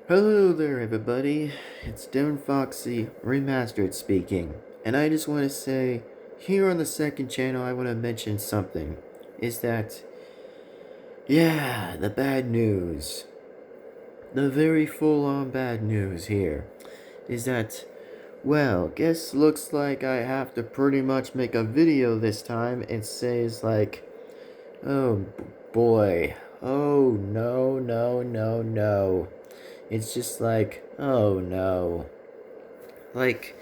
Hello there, everybody. It's Devin-Foxy Remastered speaking. And I just want to say, here on the second channel, I want to mention something. Is that, yeah, the bad news. The very full-on bad news here. Is that, well, guess looks like I have to pretty much make a video this time and says like, oh boy. Oh no, no, no, no. It's just like, oh no. Like,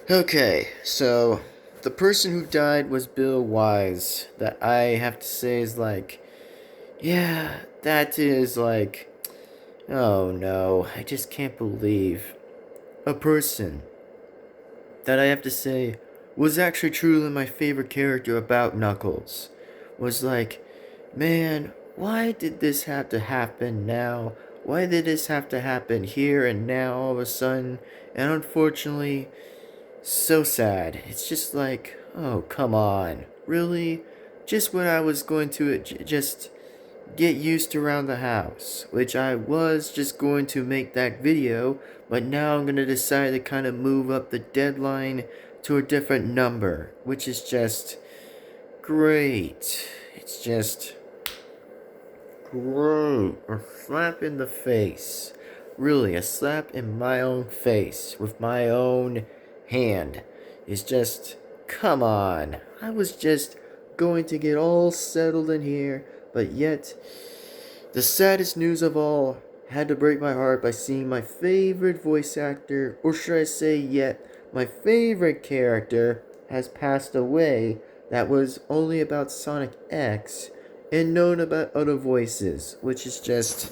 okay, so the person who died was Bill Wise. That I have to say is like, yeah, that is like, oh no, I just can't believe a person that I have to say was actually truly my favorite character about Knuckles. Was like, man, why did this have to happen now? Why did this have to happen here and now all of a sudden? And unfortunately, so sad. It's just like, oh, come on. Really? Just when I was going to just get used to around the house, which I was just going to make that video, but now I'm going to decide to kind of move up the deadline to a different number, which is just great. It's just great. A slap in the face. Really, a slap in my own face with my own hand is just, come on. I was just going to get all settled in here, but yet the saddest news of all had to break my heart by seeing my favorite voice actor, or should I say yet, my favorite character has passed away that was only about Sonic X and known about other voices, which is just,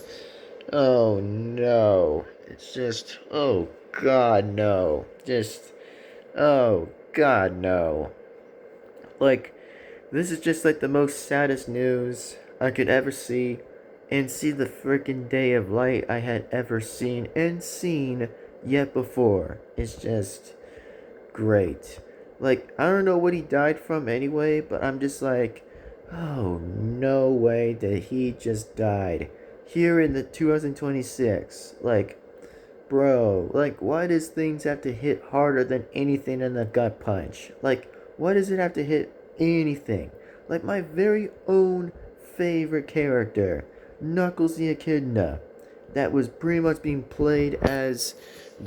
oh no. It's just, oh god no. Just, oh god no. Like, this is just like the most saddest news I could ever see, and see the freaking day of light I had ever seen and seen yet before. It's just great. Like, I don't know what he died from anyway, but I'm just like, oh, no way that he just died. Here in the 2026. Like, bro, like, why does things have to hit harder than anything in the gut punch? Like, why does it have to hit anything? Like, my very own favorite character, Knuckles the Echidna, that was pretty much being played as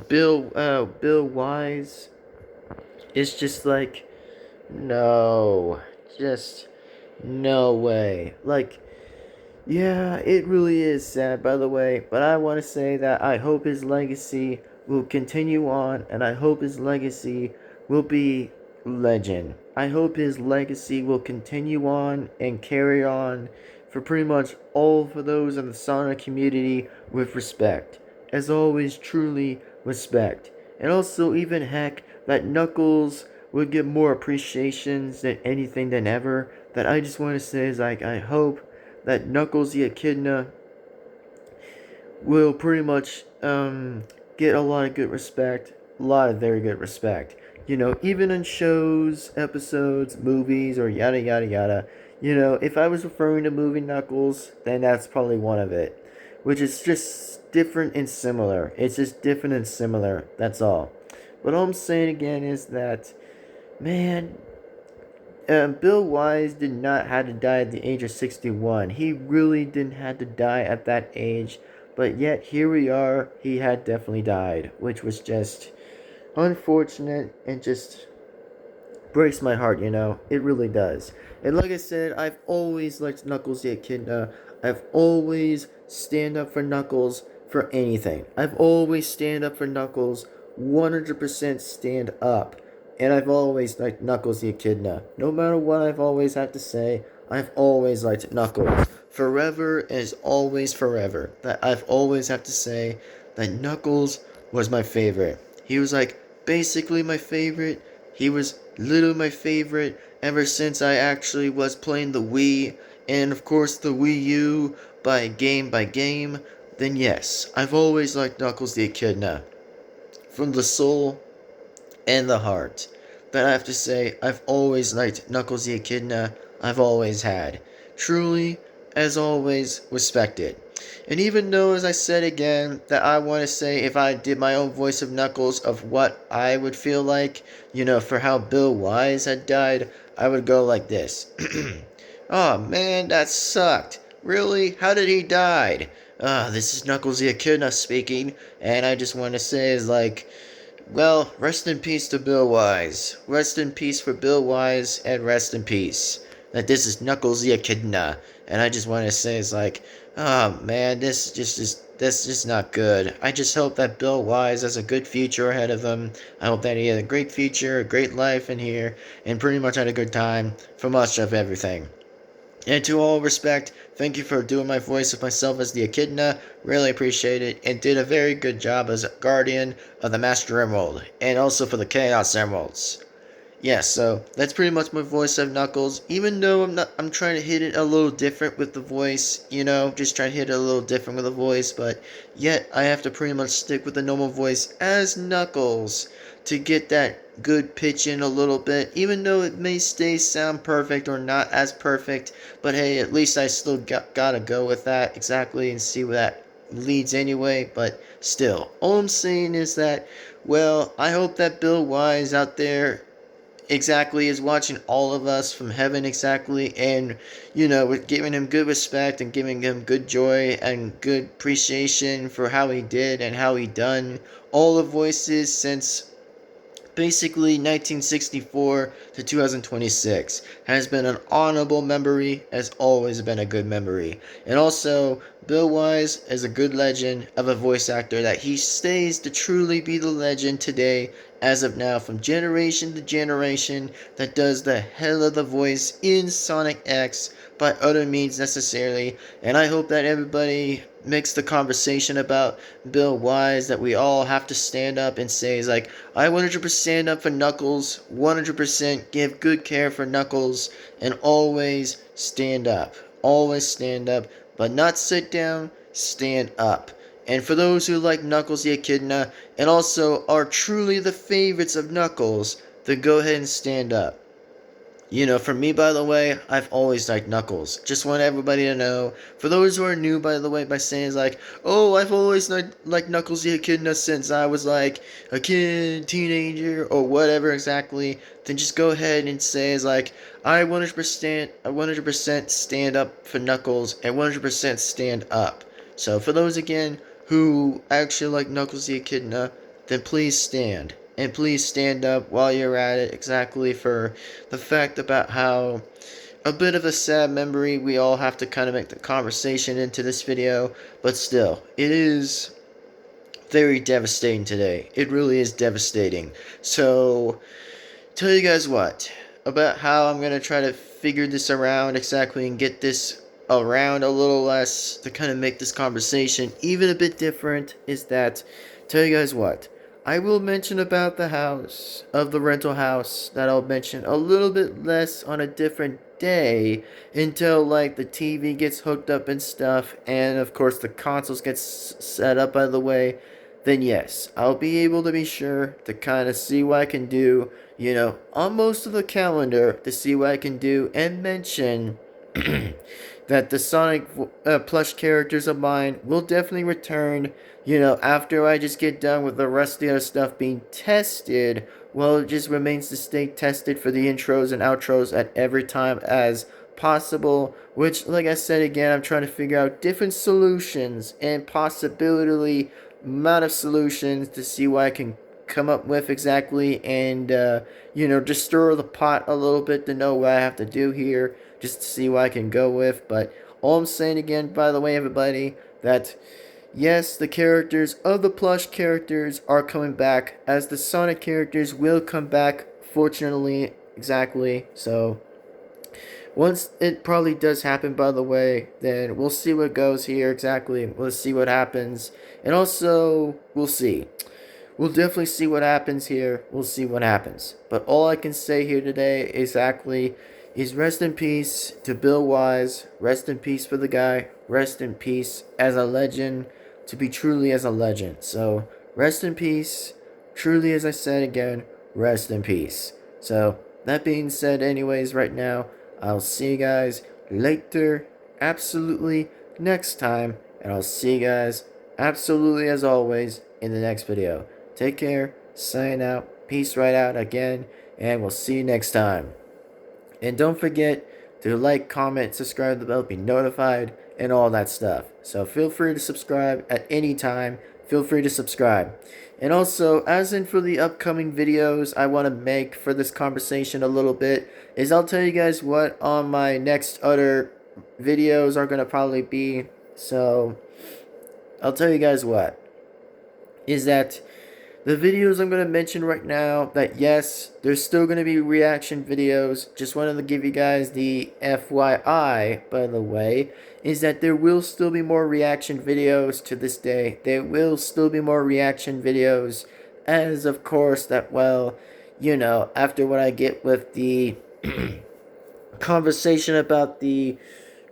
Bill Wise. It's just like, no, just no way. Like, yeah, it really is sad, by the way, but I want to say that I hope his legacy will continue on, and I hope his legacy will be legend. I hope his legacy will continue on and carry on for pretty much all for those in the Sonic community with respect. As always, truly respect. And also, even heck, that Knuckles would get more appreciations than anything than ever. That I just want to say is like, I hope that Knuckles the Echidna will pretty much get a lot of good respect, a lot of very good respect. You know, even in shows, episodes, movies, or yada yada yada. You know, if I was referring to movie Knuckles, then that's probably one of it. Which is just different and similar. It's just different and similar, that's all. But all I'm saying again is that, man, Bill Wise did not have to die at the age of 61. He really didn't have to die at that age. But yet, here we are. He had definitely died. Which was just unfortunate and just breaks my heart, you know. It really does. And like I said, I've always liked Knuckles the Echidna. I've always stand up for Knuckles for anything. I've always stand up for Knuckles. 100% stand up. And I've always liked Knuckles the Echidna. No matter what I've always had to say, I've always liked Knuckles. Forever is always forever. That I've always had to say that Knuckles was my favorite. He was like basically my favorite. He was literally my favorite ever since I actually was playing the Wii and of course the Wii U by game. Then yes, I've always liked Knuckles the Echidna. From the soul and the heart. But I have to say, I've always liked Knuckles the Echidna. I've always had. Truly, as always, respected. And even though, as I said again, that I want to say if I did my own voice of Knuckles of what I would feel like, for how Bill Wise had died, I would go like this. Oh man, that sucked. Really? How did he die? This is Knuckles the Echidna speaking, and I just want to say is like, well, rest in peace to Bill Wise. Rest in peace for Bill Wise, and rest in peace. That this is Knuckles the Echidna, and I just want to say is like, oh man, this just not good. I just hope that Bill Wise has a good future ahead of him. I hope that he had a great future, a great life in here, and pretty much had a good time for much of everything. And to all respect, thank you for doing my voice of myself as the Echidna. Really appreciate it. And did a very good job as a guardian of the Master Emerald. And also for the Chaos Emeralds. Yeah, so that's pretty much my voice of Knuckles. Even though I'm trying to hit it a little different with the voice, just trying to hit it a little different with the voice, but yet I have to pretty much stick with the normal voice as Knuckles to get that good pitch in a little bit, even though it may sound perfect or not as perfect, but hey, at least I still gotta go with that exactly and see where that leads anyway, but still, all I'm saying is that, well, I hope that Bill Wise out there exactly is watching all of us from heaven exactly, and with giving him good respect and giving him good joy and good appreciation for how he did and how he done all the voices since basically 1964 to 2026 has been an honorable memory, has always been a good memory. And also, Bill Wise is a good legend of a voice actor that he stays to truly be the legend today, as of now, from generation to generation, that does the hell of the voice in Sonic X by other means necessarily. And I hope that everybody makes the conversation about Bill Wise that we all have to stand up and say is like, I 100% stand up for Knuckles, 100% give good care for Knuckles, and always stand up. Always stand up, but not sit down, stand up. And for those who like Knuckles the Echidna, and also are truly the favorites of Knuckles, then go ahead and stand up. For me, by the way, I've always liked Knuckles. Just want everybody to know. For those who are new, by the way, by saying like, oh, I've always liked Knuckles the Echidna since I was like a kid, teenager, or whatever exactly, then just go ahead and say is like, I 100% stand up for Knuckles and 100% stand up. So for those again who actually like Knuckles the Echidna, then please stand. And please stand up while you're at it exactly for the fact about how a bit of a sad memory. We all have to kind of make the conversation into this video, but still, it is very devastating today. It really is devastating. So, tell you guys what about how I'm gonna try to figure this around exactly and get this around a little less to kind of make this conversation even a bit different is that tell you guys what I will mention about the house of the rental house that I'll mention a little bit less on a different day until like the TV gets hooked up and stuff, and of course the consoles get set up by the way, then yes, I'll be able to be sure to kind of see what I can do, on most of the calendar to see what I can do and mention that the Sonic plush characters of mine will definitely return, after I just get done with the rest of the other stuff being tested. Well, it just remains to stay tested for the intros and outros at every time as possible, which, like I said again, I'm trying to figure out different solutions and possibility amount of solutions to see what I can come up with exactly, and just stir the pot a little bit to know what I have to do here, just to see what I can go with. But all I'm saying again, by the way, everybody, that yes, the characters of the plush characters are coming back, as the Sonic characters will come back, fortunately, exactly. So once it probably does happen, by the way, then we'll see what goes here exactly. We'll see what happens. And also, we'll see. We'll definitely see what happens here. We'll see what happens. But all I can say here today exactly is rest in peace to Bill Wise. Rest in peace for the guy. Rest in peace as a legend. To be truly as a legend. So, rest in peace. Truly, as I said again, rest in peace. So, that being said, anyways, right now, I'll see you guys later, absolutely next time, and I'll see you guys absolutely as always in the next video. Take care, sign out, peace right out again, and we'll see you next time. And don't forget to like, comment, subscribe to the bell, be notified, and all that stuff. So feel free to subscribe at any time. Feel free to subscribe. And also, as in for the upcoming videos I want to make for this conversation a little bit, is I'll tell you guys what on my next other videos are going to probably be. So, I'll tell you guys what. Is that the videos I'm going to mention right now, that yes, there's still going to be reaction videos. Just wanted to give you guys the FYI, by the way, is that there will still be more reaction videos to this day. There will still be more reaction videos, as of course that, well, you know, after what I get with the conversation about the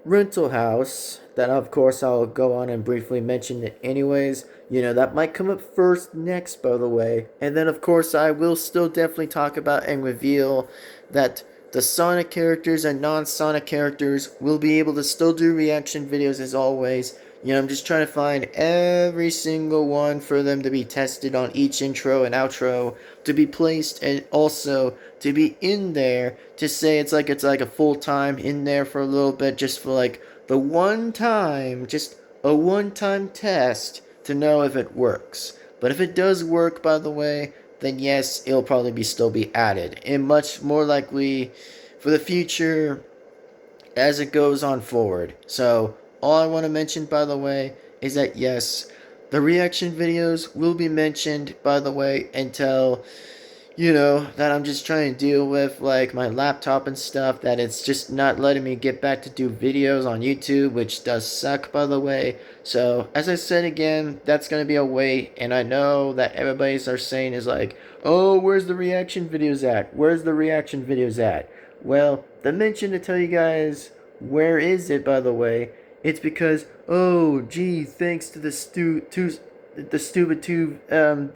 rental house, that of course I'll go on and briefly mention it anyways. You know, that might come up first next, by the way. And then of course I will still definitely talk about and reveal that the Sonic characters and non-Sonic characters will be able to still do reaction videos as always. You know, I'm just trying to find every single one for them to be tested on each intro and outro, to be placed and also to be in there, to say it's like a full-time in there for a little bit, just for like the one time, just a one-time test to know if it works. But if it does work, by the way, then yes, it'll probably still be added, and much more likely for the future as it goes on forward. So all I want to mention, by the way, is that yes, the reaction videos will be mentioned, by the way, until, you know, that I'm just trying to deal with, like, my laptop and stuff, that it's just not letting me get back to do videos on YouTube, which does suck, by the way. So, as I said again, that's going to be a wait, and I know that everybody's are saying is like, oh, where's the reaction videos at? Where's the reaction videos at? Well, the mention to tell you guys, where is it, by the way, it's because, oh, gee, thanks to the stupid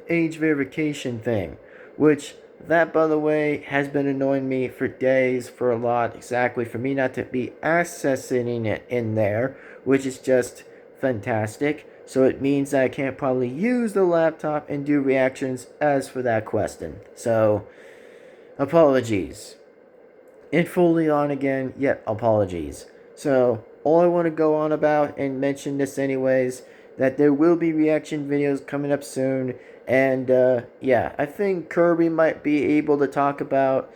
age verification thing. Which, that, by the way, has been annoying me for days, for a lot, exactly, for me not to be accessing it in there, which is just fantastic. So it means that I can't probably use the laptop and do reactions as for that question. So, apologies. And fully on again, yet apologies. So, all I want to go on about and mention this anyways, that there will be reaction videos coming up soon. And, yeah, I think Kirby might be able to talk about,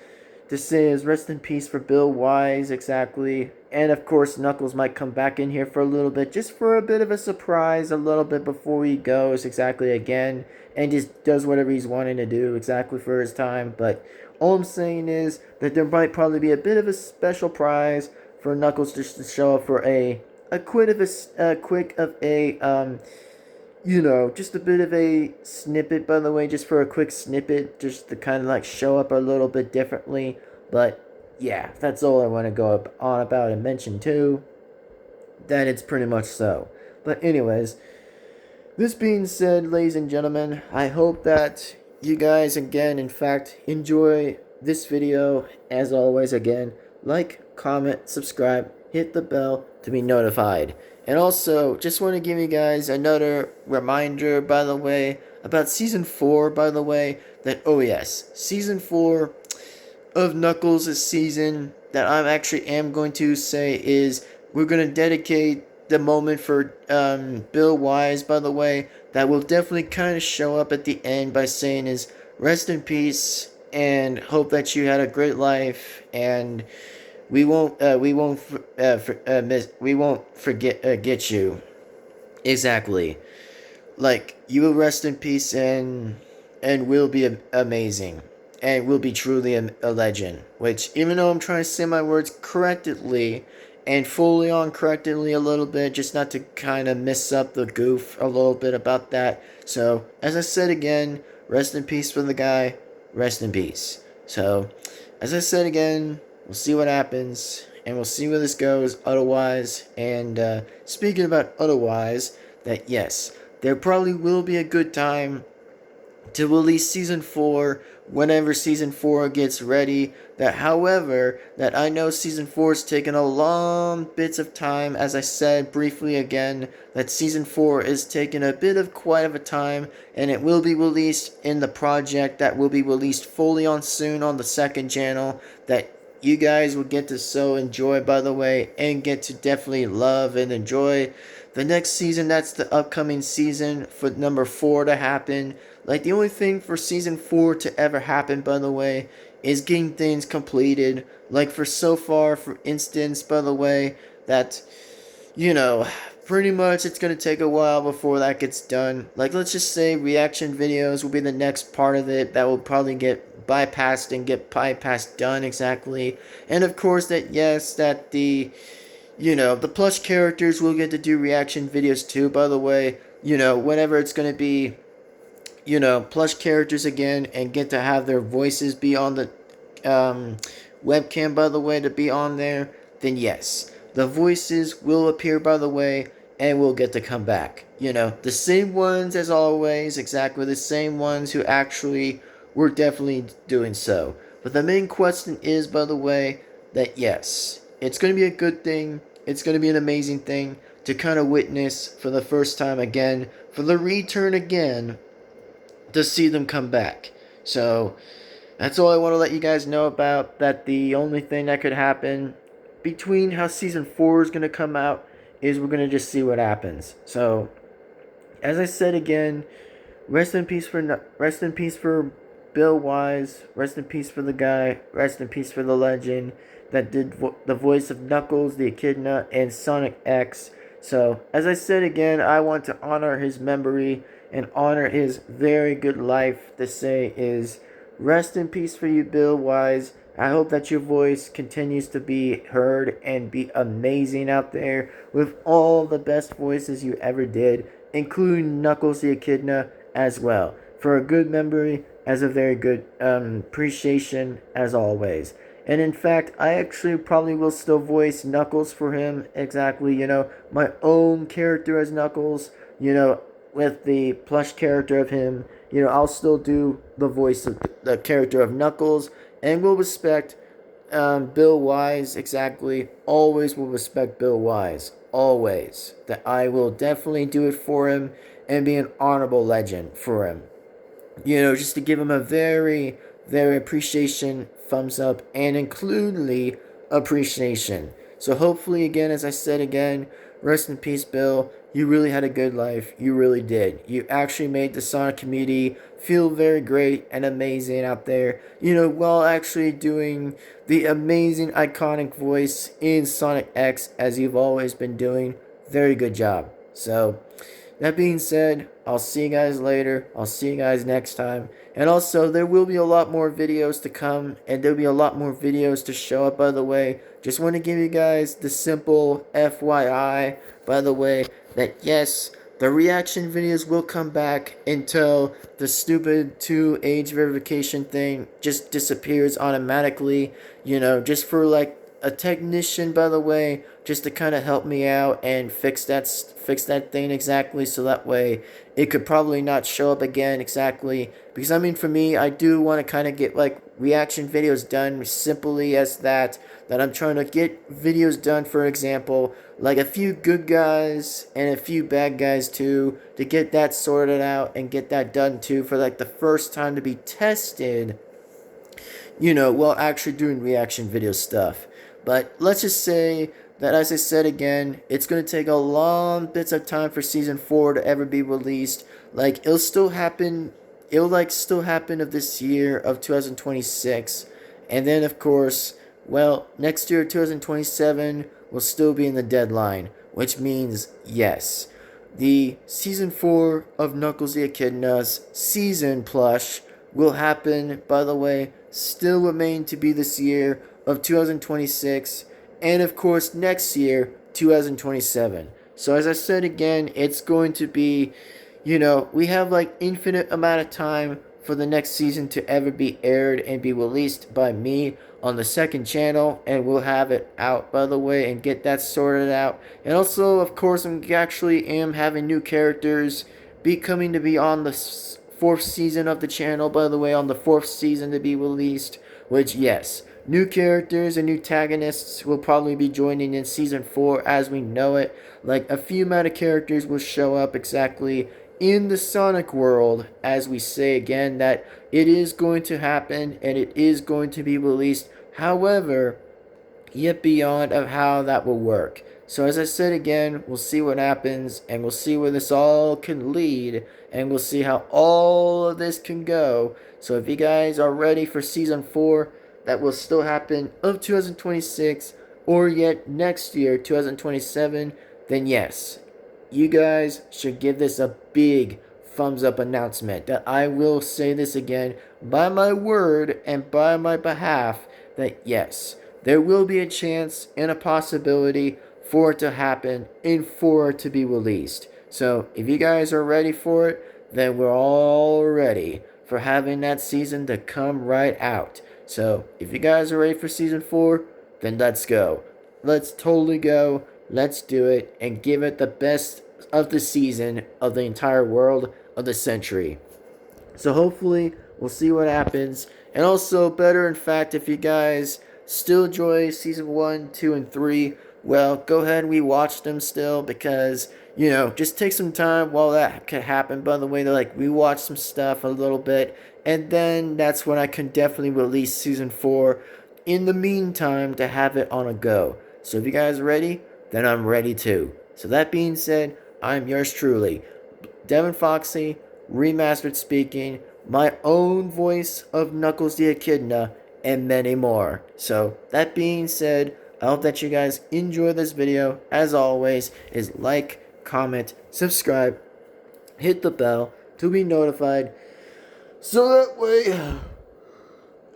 to say his rest in peace for Bill Wise, exactly. And, of course, Knuckles might come back in here for a little bit, just for a bit of a surprise, a little bit before he goes, exactly, again. And just does whatever he's wanting to do, exactly, for his time. But all I'm saying is that there might probably be a bit of a special prize for Knuckles just to show up for you know, just a bit of a snippet, by the way, just for a quick snippet, just to kind of like show up a little bit differently. But yeah, that's all I want to go on about and mention too. That it's pretty much so. But anyways, this being said, ladies and gentlemen, I hope that you guys again, in fact, enjoy this video. As always, again, like, comment, subscribe, hit the bell to be notified. And also, just want to give you guys another reminder, by the way, about Season 4, by the way, that, oh yes, Season 4 of Knuckles' season, that I actually am going to say is, we're going to dedicate the moment for Bill Wise, by the way, that will definitely kind of show up at the end by saying is, rest in peace, and hope that you had a great life, and we won't forget you. Exactly. Like, you will rest in peace and will be amazing. And will be truly a legend. Which, even though I'm trying to say my words correctly and fully on correctly a little bit, just not to kind of mess up the goof a little bit about that. So, as I said again, rest in peace for the guy. Rest in peace. So, as I said again, we'll see what happens, and we'll see where this goes otherwise. And speaking about otherwise, that yes, there probably will be a good time to release Season 4 whenever season 4 gets ready. That however, that I know season 4 is taking a long bits of time, as I said briefly again, that season 4 is taking a bit of quite of a time, and it will be released in the project that will be released fully on soon on the second channel, that you guys will get to so enjoy, by the way, and get to definitely love and enjoy the next season. That's the upcoming season for number 4 to happen. Like, the only thing for season 4 to ever happen, by the way, is getting things completed. Like, for so far, for instance, by the way, that, you know, pretty much it's going to take a while before that gets done. Like, let's just say reaction videos will be the next part of it that will probably get bypassed and get bypassed done exactly. And of course, that, yes, that the plush characters will get to do reaction videos too, by the way. Whenever it's going to be, plush characters again and get to have their voices be on the webcam, by the way, to be on there, then yes, the voices will appear, by the way, and will get to come back. The same ones as always, exactly the same ones who actually were definitely doing so. But the main question is, by the way, that yes, it's going to be a good thing. It's going to be an amazing thing to kind of witness for the first time again, for the return again, to see them come back. So that's all I want to let you guys know about. That the only thing that could happen between how season 4 is going to come out is we're going to just see what happens. So, as I said again, rest in peace for Bill Wise. Rest in peace for the guy. Rest in peace for the legend that did the voice of Knuckles, the Echidna, and Sonic X. So, as I said again, I want to honor his memory and honor his very good life. To say is, rest in peace for you, Bill Wise. I hope that your voice continues to be heard and be amazing out there with all the best voices you ever did, including Knuckles the Echidna as well. For a good memory, as a very good appreciation as always. And in fact, I actually probably will still voice Knuckles for him, exactly, my own character as Knuckles, with the plush character of him. I'll still do the voice of the character of Knuckles, and will respect Bill Wise, exactly. Always will respect Bill Wise. Always. That I will definitely do it for him and be an honorable legend for him. Just to give him a very, very appreciation, thumbs up, and includingly appreciation. So hopefully, again, as I said again, rest in peace, Bill. You really had a good life. You really did. You actually made the Sonic community feel very great and amazing out there, while actually doing the amazing iconic voice in Sonic X, as you've always been doing. Very good job. So, that being said, I'll see you guys later. I'll see you guys next time. And also, there will be a lot more videos to come, and there'll be a lot more videos to show up, by the way. Just want to give you guys the simple FYI, by the way, that yes, the reaction videos will come back until the stupid 2 age verification thing just disappears automatically. Just for like a technician, by the way, just to kind of help me out and fix that thing exactly, so that way it could probably not show up again exactly. Because I mean, for me, I do want to kind of get like reaction videos done simply as that I'm trying to get videos done, for example, like a few good guys and a few bad guys too, to get that sorted out and get that done too, for like the first time to be tested, while actually doing reaction video stuff. But let's just say that, as I said again, it's going to take a long bits of time for season 4 to ever be released. Like, it'll still happen of this year of 2026. And then, of course, well, next year, 2027, will still be in the deadline. Which means, yes, the season 4 of Knuckles the Echidna's season plush will happen, by the way, still remain to be this year of 2026, and of course next year, 2027. So as I said again, it's going to be, we have like infinite amount of time for the next season to ever be aired and be released by me on the second channel, and we'll have it out, by the way, and get that sorted out. And also, of course, I'm actually having new characters coming to be on the fourth season of the channel, by the way, on the fourth season to be released, which, yes, new characters and new antagonists will probably be joining in season 4 as we know it. Like, a few meta characters will show up exactly in the Sonic world, as we say again, that it is going to happen and it is going to be released. However, yet beyond of how that will work. So as I said again, we'll see what happens and we'll see where this all can lead and we'll see how all of this can go. So if you guys are ready for season 4, that will still happen of 2026 or yet next year 2027, then yes, you guys should give this a big thumbs up announcement that I will say this again by my word and by my behalf that yes, there will be a chance and a possibility for it to happen and for it to be released. So if you guys are ready for it, then we're all ready for having that season to come right out. So if you guys are ready for season 4, then let's go. Let's totally go. Let's do it and give it the best of the season of the entire world of the century. So hopefully we'll see what happens. And also, better in fact, if you guys still enjoy season 1, 2, and 3, well, go ahead and rewatch them still because, you know, just take some time while that can happen. By the way, to like rewatch some stuff a little bit. And then that's when I can definitely release season 4 in the meantime to have it on a go. So if you guys are ready, then I'm ready too. So that being said, I'm yours truly, Devin-Foxy, remastered speaking, my own voice of Knuckles the Echidna, and many more. So that being said, I hope that you guys enjoy this video. As always, is like, comment, subscribe, hit the bell to be notified, so that way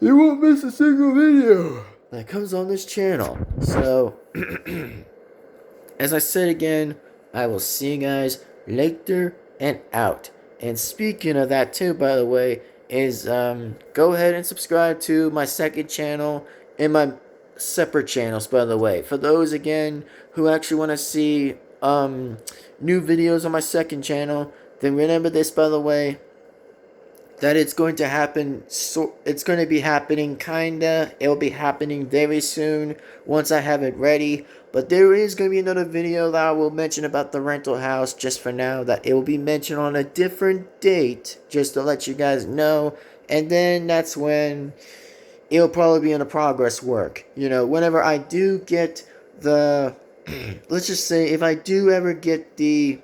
you won't miss a single video that comes on this channel. So, as I said again, I will see you guys later and out. And speaking of that too, by the way, is go ahead and subscribe to my second channel and my separate channels, by the way. For those, again, who actually want to see new videos on my second channel, then remember this, by the way, that it's going to happen, so it's going to be happening kinda, it'll be happening very soon once I have it ready. But there is going to be another video that I will mention about the rental house just for now, that it will be mentioned on a different date, just to let you guys know. And then that's when it'll probably be in a progress work. You know, whenever I do get the, let's just say if I do ever get the,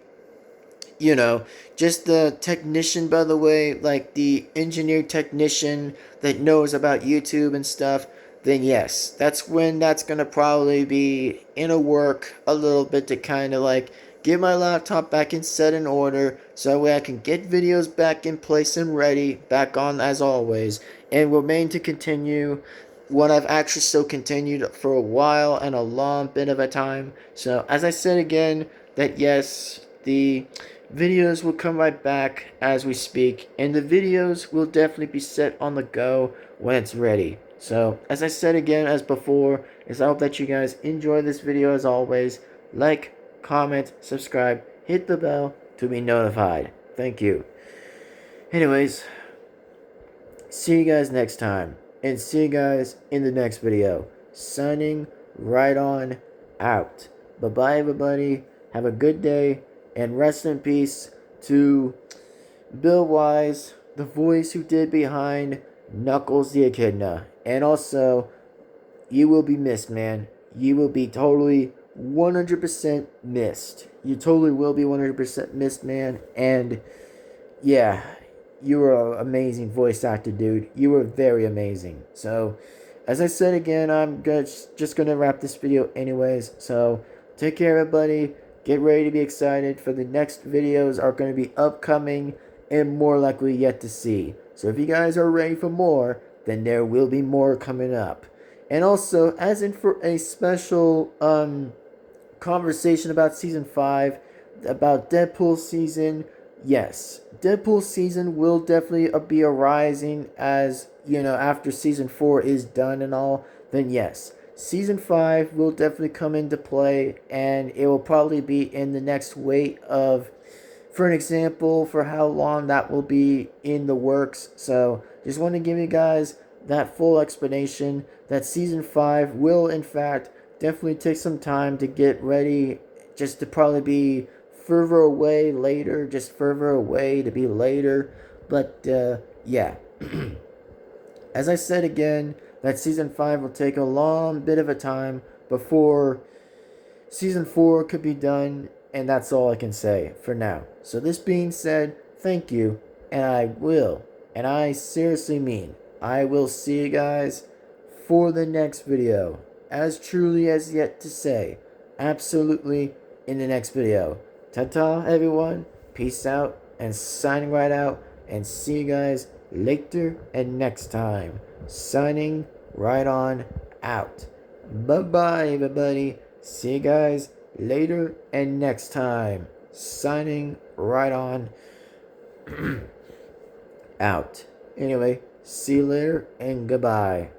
you know, just the technician, by the way, like the engineer technician that knows about YouTube and stuff, then yes, that's when that's going to probably be in a work a little bit to kind of like get my laptop back in set in order so that way I can get videos back in place and ready, back on as always, and remain to continue what I've actually still continued for a while and a long bit of a time. So as I said again, that yes, the videos will come right back as we speak, and the videos will definitely be set on the go when it's ready. So as I said again as before, is I hope that you guys enjoy this video as always. Like, comment, subscribe, hit the bell to be notified. Thank you. Anyways, see you guys next time, and see you guys in the next video. Signing right on out. Bye bye everybody, have a good day, and rest in peace to Bill Wise, the voice who did behind Knuckles the Echidna. And also, you will be missed, man. You will be totally 100% missed. You totally will be 100% missed, man. And yeah, you were an amazing voice actor, dude. You were very amazing. So, as I said again, I'm just gonna wrap this video anyways. So, take care, everybody. Get ready to be excited for the next videos are going to be upcoming and more likely yet to see. So if you guys are ready for more, then there will be more coming up. And also, as in for a special conversation about season 5, about Deadpool season, yes, Deadpool season will definitely be arising as, you know, after season 4 is done and all, then yes. Season 5 will definitely come into play, and it will probably be in the next wait of for an example for how long that will be in the works. So just want to give you guys that full explanation that season 5 will in fact definitely take some time to get ready, just to probably be further away later, just further away to be later. But yeah. As I said again, that season 5 will take a long bit of a time before season 4 could be done, and that's all I can say for now. So this being said, thank you, and I seriously mean, I will see you guys for the next video. As truly as yet to say, absolutely in the next video. Ta-ta, everyone. Peace out, and signing right out, and see you guys later and next time. Signing right on out. Bye-bye, everybody. See you guys later and next time. Signing right on out. Anyway, see you later and goodbye.